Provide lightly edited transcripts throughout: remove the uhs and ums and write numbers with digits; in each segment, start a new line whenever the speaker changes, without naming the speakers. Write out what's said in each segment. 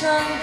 India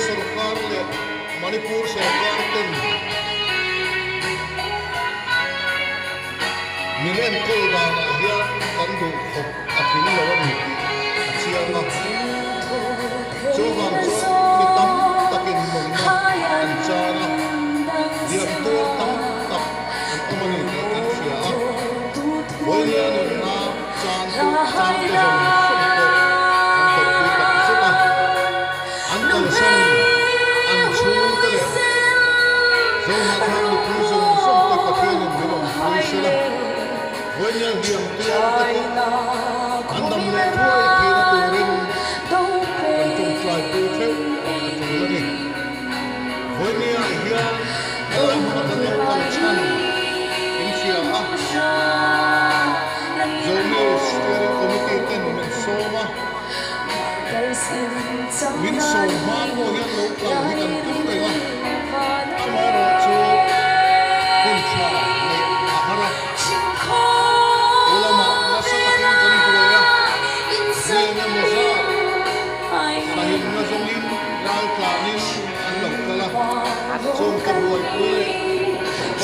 सरकार ले मणिपुर सरकार तेन मिलन को दाना हिया कंदो खप अखिल लवन नीति अच्छी आना जो हम जो कितम तकिन मंगा अंचारा दिया तो तम तक अंतमनी के अच्छी आ बोलिया ना चांद चांद Min so man mo yan lo ka ni kan tu kai wa tomorrow to kuncha le ahara ulama nasa takin kan buaya ni na mo sa kahin na zongin la ส่งกระบวยปุ้ย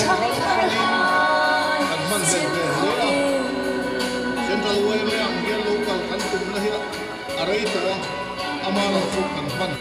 ของครั้งครั้งกันมันเด่นเด่นเลยอ่ะเซ็นทรัลเวย์เลยอ่ะเฮียลูกกันกันตุ่มเลยอ่ะอะไรตัวอามาลสุกันมัน